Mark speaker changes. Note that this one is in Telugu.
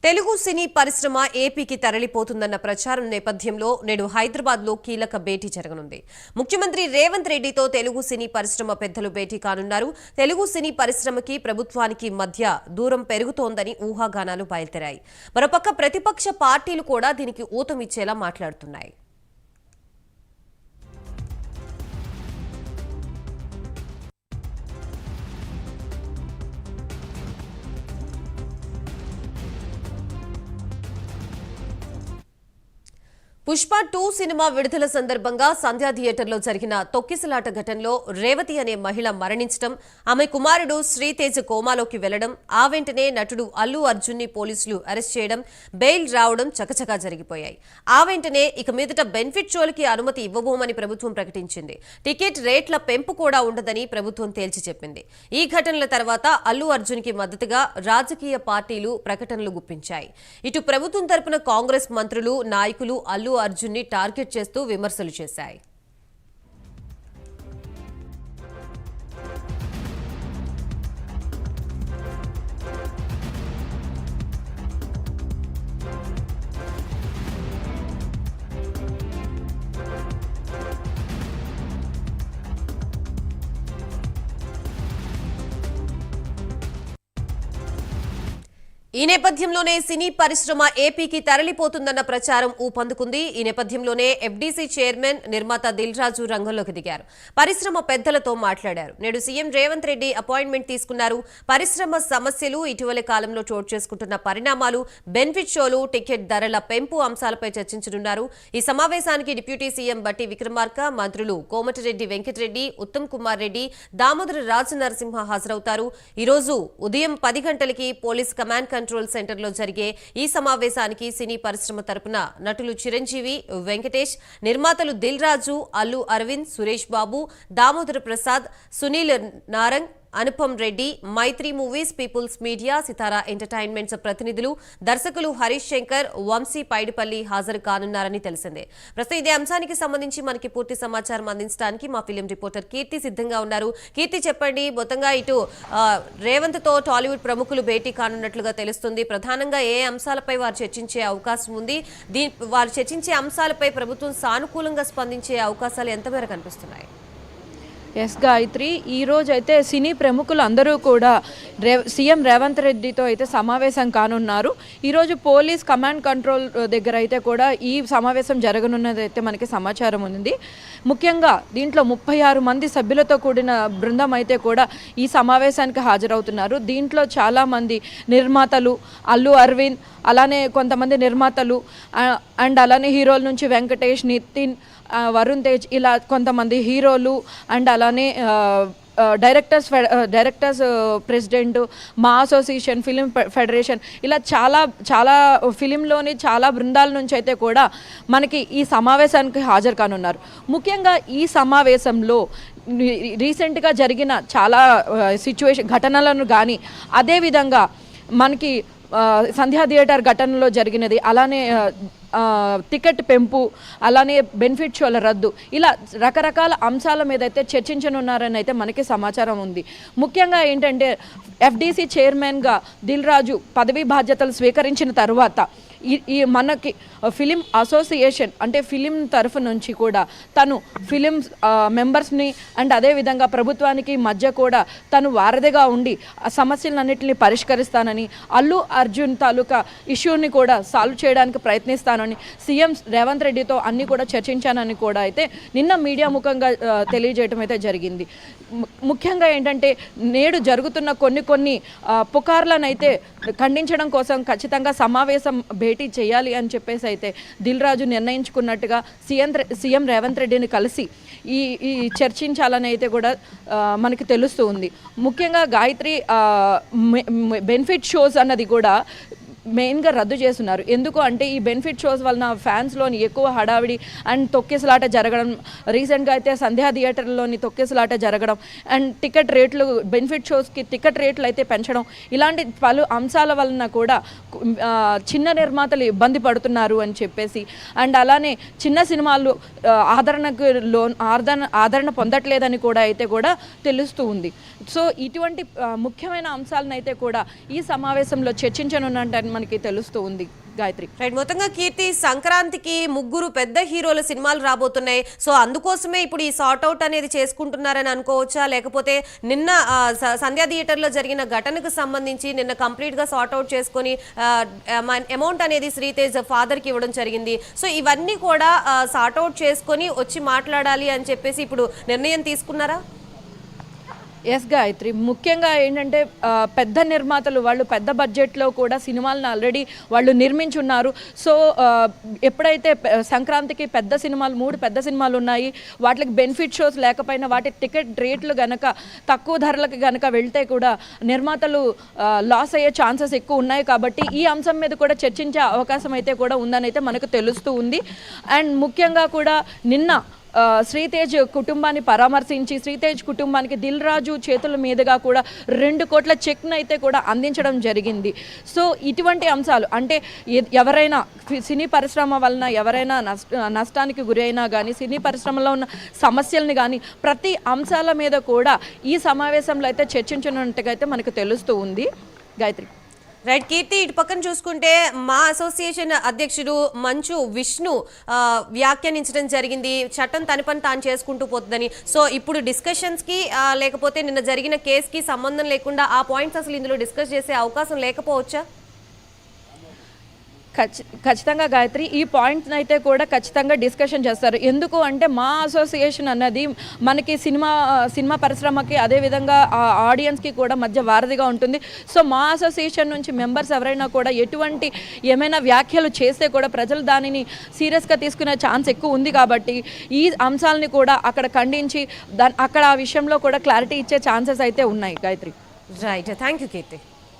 Speaker 1: తెలుగు సినీ పరిశ్రమ ఏపీకి తరలిపోతుందన్న ప్రచారం నేపథ్యంలో నేడు హైదరాబాద్లో కీలక భేటీ జరగనుంది. ముఖ్యమంత్రి రేవంత్ రెడ్డితో తెలుగు సినీ పరిశ్రమ పెద్దలు భేటీ కానున్నారు. తెలుగు సినీ పరిశ్రమకి ప్రభుత్వానికి మధ్య దూరం పెరుగుతోందని ఊహాగానాలు బయలుదేరాయి. మరోపక్క ప్రతిపక్ష పార్టీలు కూడా దీనికి ఊతమిచ్చేలా మాట్లాడుతున్నాయి. పుష్ప 2 సినిమా విడుదల సందర్భంగా సంధ్యా థియేటర్లో జరిగిన తొక్కిసలాట ఘటనలో రేవతి అనే మహిళ మరణించడం, ఆమె కుమారుడు శ్రీతేజ కోమాలోకి వెళ్లడం, ఆ వెంటనే నటుడు అల్లు అర్జున్ ని పోలీసులు అరెస్ట్ చేయడం, బెయిల్ రావడం చకచకా జరిగిపోయాయి. ఆ వెంటనే ఇక మీదట బెనిఫిట్ షోలకి అనుమతి ఇవ్వబోమని ప్రభుత్వం ప్రకటించింది. టికెట్ రేట్ల పెంపు కూడా ఉండదని ప్రభుత్వం తేల్చి చెప్పింది. ఈ ఘటనల తర్వాత అల్లు అర్జున్ కి మద్దతుగా రాజకీయ పార్టీలు ప్రకటనలు గుప్పించాయి. ఇటు ప్రభుత్వం తరపున కాంగ్రెస్ మంత్రులు, నాయకులు అల్లు అర్జున్ ని టార్గెట్ చేస్తూ విమర్శలు చేశాయి. ఈ నేపథ్యంలోనే సినీ పరిశ్రమ ఏపీకి తరలిపోతుందన్న ప్రచారం ఊపందుకుంది. ఈ నేపథ్యంలోనే ఎఫ్డీసీ చైర్మన్ నిర్మాత దిల్ రాజు రంగంలోకి దిగారు. పరిశ్రమ పెద్దలతో మాట్లాడారు. నేడు సీఎం రేవంత్ రెడ్డి అపాయింట్మెంట్ తీసుకున్నారు. పరిశ్రమ సమస్యలు, ఇటీవలి కాలంలో చోటు చేసుకుంటున్న పరిణామాలు, బెనిఫిట్ షోలు, టికెట్ ధరల పెంపు అంశాలపై చర్చించనున్నారు. ఈ సమావేశానికి డిప్యూటీ సీఎం బట్టి విక్రమార్క, మంత్రులు కోమటిరెడ్డి వెంకటరెడ్డి, ఉత్తమ్ కుమార్ రెడ్డి, దామోదర రాజనరసింహ హాజరవుతారు. ఈ రోజు ఉదయం 10 గంటలకి పోలీస్ కమాండ్ కంట్రోల్ సెంటర్ లో జరిగే ఈ సమావేశానికి సినీ పరిశ్రమ తరపున నటులు చిరంజీవి, వెంకటేష్, నిర్మాతలు దిల్ రాజు, అల్లు అరవింద్, సురేష్ బాబు, దామోదర ప్రసాద్, సునీల్ నారంగ్, అనుపమ్ రెడ్డి, మైత్రి మూవీస్, పీపుల్స్ మీడియా, సితారా ఎంటర్టైన్మెంట్స్ ప్రతినిధులు, దర్శకులు హరీష్ శంకర్, వంశీ పైడిపల్లి హాజరు కానున్నారని తెలిసిందే. ప్రస్తుతం ఇదే అంశానికి సంబంధించి మనకి పూర్తి సమాచారం అందించడానికి మా ఫిలిం రిపోర్టర్ కీర్తి సిద్ధంగా ఉన్నారు. కీర్తి, చెప్పండి, మొత్తంగా ఇటు రేవంత్ తో టాలీవుడ్ ప్రముఖులు భేటీ కానున్నట్లుగా తెలుస్తుంది. ప్రధానంగా ఏ అంశాలపై వారు చర్చించే అవకాశం ఉంది? వారు చర్చించే అంశాలపై ప్రభుత్వం సానుకూలంగా స్పందించే అవకాశాలు ఎంతమేరకు కనిపిస్తున్నాయి?
Speaker 2: ఎస్ గాయత్రి, ఈరోజు అయితే సినీ ప్రముఖులు అందరూ కూడా సీఎం రేవంత్ రెడ్డితో అయితే సమావేశం కానున్నారు. ఈరోజు పోలీస్ కమాండ్ కంట్రోల్ దగ్గర అయితే కూడా ఈ సమావేశం జరగనున్నది అయితే మనకి సమాచారం ఉంది. ముఖ్యంగా దీంట్లో 36 మంది సభ్యులతో కూడిన బృందం అయితే కూడా ఈ సమావేశానికి హాజరవుతున్నారు. దీంట్లో చాలామంది నిర్మాతలు, అల్లు అరవింద్, అలానే కొంతమంది నిర్మాతలు అండ్ అలానే హీరోల నుంచి వెంకటేష్, నితిన్, వరుణ్ తేజ్, ఇలా కొంతమంది హీరోలు అండ్ అలానే డైరెక్టర్స్ ప్రెసిడెంట్, మా అసోసియేషన్, ఫిలిం ఫెడరేషన్, ఇలా చాలా ఫిలింలోని చాలా బృందాల నుంచి అయితే కూడా మనకి ఈ సమావేశానికి హాజరు కానున్నారు. ముఖ్యంగా ఈ సమావేశంలో రీసెంట్గా జరిగిన చాలా ఘటనలను కానీ, అదేవిధంగా మనకి సంధ్యా థియేటర్ ఘటనలో జరిగినది, అలానే టికెట్ పెంపు, అలానే బెనిఫిట్ షోల రద్దు, ఇలా రకరకాల అంశాల మీద అయితే చర్చించనున్నారని అయితే మనకి సమాచారం ఉంది. ముఖ్యంగా ఏంటంటే ఎఫ్డీసీ చైర్మన్గా దిల్ రాజు పదవీ బాధ్యతలు స్వీకరించిన తర్వాత ఈ మనకి ఫిలిం అసోసియేషన్ అంటే ఫిలిం తరఫు నుంచి కూడా తను ఫిలిం మెంబర్స్ని అండ్ అదేవిధంగా ప్రభుత్వానికి మధ్య కూడా తను వారధిగా ఉండి సమస్యలన్నింటినీ పరిష్కరిస్తానని, అల్లు అర్జున్ తాలూకా ఇష్యూని కూడా సాల్వ్ చేయడానికి ప్రయత్నిస్తానని సీఎం రేవంత్ రెడ్డితో అన్నీ కూడా చర్చించానని కూడా అయితే నిన్న మీడియా ముఖంగా తెలియజేయడం అయితే జరిగింది. ముఖ్యంగా ఏంటంటే నేడు జరుగుతున్న కొన్ని పుకార్లను అయితే ఖండించడం కోసం ఖచ్చితంగా సమావేశం భేటీ చేయాలి అని చెప్పేసి అయితే దిల్ రాజు నిర్ణయించుకున్నట్టుగా సీఎం రేవంత్ రెడ్డిని కలిసి ఈ చర్చించాలని అయితే కూడా మనకి తెలుస్తూ ఉంది. ముఖ్యంగా గాయత్రి, బెనిఫిట్ షోస్ అన్నది కూడా మెయిన్గా రద్దు చేస్తున్నారు. ఎందుకు అంటే ఈ బెనిఫిట్ షోస్ వలన ఫ్యాన్స్లోని ఎక్కువ హడావిడి అండ్ తొక్కిసలాట జరగడం, రీసెంట్గా అయితే సంధ్యా థియేటర్లోని తొక్కిసలాట జరగడం అండ్ టికెట్ రేట్లు, బెనిఫిట్ షోస్కి టికెట్ రేట్లు అయితే పెంచడం, ఇలాంటి పలు అంశాల వలన కూడా చిన్న నిర్మాతలు ఇబ్బంది పడుతున్నారు అని చెప్పేసి అండ్ అలానే చిన్న సినిమాలు ఆదరణ పొందట్లేదని కూడా అయితే కూడా తెలుస్తూ ఉంది. సో ఇటువంటి ముఖ్యమైన అంశాలను అయితే కూడా ఈ సమావేశంలో చర్చించనున్నట్టు మనకి తెలుస్తూ ఉంది గాయత్రి.
Speaker 1: రైట్, మొత్తంగా కీర్తి, సంక్రాంతికి ముగ్గురు పెద్ద హీరోల సినిమాలు రాబోతున్నాయి. సో అందుకోసమే ఇప్పుడు ఈ సార్ట్ అవుట్ అనేది చేసుకుంటున్నారని అనుకోవచ్చా, లేకపోతే నిన్న సంధ్యా థియేటర్లో జరిగిన ఘటనకు సంబంధించి నిన్న కంప్లీట్ గా సార్ట్ అవుట్ చేసుకొని అమౌంట్ అనేది శ్రీతేజ్ ఫాదర్ కి ఇవ్వడం జరిగింది. సో ఇవన్నీ కూడా సార్ట్ అవుట్ చేసుకొని వచ్చి మాట్లాడాలి అని చెప్పేసి ఇప్పుడు నిర్ణయం తీసుకున్నారా?
Speaker 2: ఎస్ గాయత్రి, ముఖ్యంగా ఏంటంటే పెద్ద నిర్మాతలు వాళ్ళు పెద్ద బడ్జెట్లో కూడా సినిమాలను ఆల్రెడీ వాళ్ళు నిర్మించున్నారు. సో ఎప్పుడైతే సంక్రాంతికి పెద్ద సినిమాలు 3 పెద్ద సినిమాలు ఉన్నాయి, వాటికి బెనిఫిట్ షోస్ లేకపోయినా వాటి టికెట్ రేట్లు గనక తక్కువ ధరలకు గనక వెళ్తే కూడా నిర్మాతలు లాస్ అయ్యే ఛాన్సెస్ ఎక్కువ ఉన్నాయి. కాబట్టి ఈ అంశం మీద కూడా చర్చించే అవకాశం అయితే కూడా ఉందని అయితే మనకు తెలుస్తూ ఉంది. అండ్ ముఖ్యంగా కూడా నిన్న శ్రీతేజ్ కుటుంబాన్ని పరామర్శించి శ్రీతేజ్ కుటుంబానికి దిల్ రాజు చేతుల మీదుగా కూడా 2 కోట్ల చెక్ను అయితే కూడా అందించడం జరిగింది. సో ఇటువంటి అంశాలు అంటే ఎవరైనా సినీ పరిశ్రమ వలన ఎవరైనా నష్టానికి గురైనా కానీ సినీ పరిశ్రమలో ఉన్న సమస్యల్ని కానీ ప్రతి అంశాల మీద కూడా ఈ సమావేశంలో అయితే చర్చించినట్టుగా అయితే మనకు తెలుస్తూ ఉంది గాయత్రి.
Speaker 1: రైట్ కీర్తి, ఇటు పక్కన చూసుకుంటే మా అసోసియేషన్ అధ్యక్షుడు మంచు విష్ణు వ్యాఖ్యానించడం జరిగింది, చట్టం తన పని తాను చేసుకుంటూ పోతుందని. సో ఇప్పుడు డిస్కషన్స్కి లేకపోతే నిన్న జరిగిన కేసుకి సంబంధం లేకుండా ఆ పాయింట్స్ అసలు ఇందులో డిస్కస్ చేసే అవకాశం లేకపోవచ్చా?
Speaker 2: ఖచ్చితంగా గాయత్రి, ఈ పాయింట్ని అయితే కూడా ఖచ్చితంగా డిస్కషన్ చేస్తారు. ఎందుకు అంటే మా అసోసియేషన్ అన్నది మనకి సినిమా పరిశ్రమకి అదేవిధంగా ఆడియన్స్కి కూడా మధ్య వారధిగా ఉంటుంది. సో మా అసోసియేషన్ నుంచి మెంబర్స్ ఎవరైనా కూడా ఎటువంటి ఏమైనా వ్యాఖ్యలు చేస్తే కూడా ప్రజలు దానిని సీరియస్గా తీసుకునే ఛాన్స్ ఎక్కువ ఉంది. కాబట్టి ఈ అంశాలని కూడా అక్కడ ఖండించి అక్కడ ఆ విషయంలో కూడా క్లారిటీ ఇచ్చే ఛాన్సెస్ అయితే ఉన్నాయి Gayatri.
Speaker 1: Right, thank you Keerthi.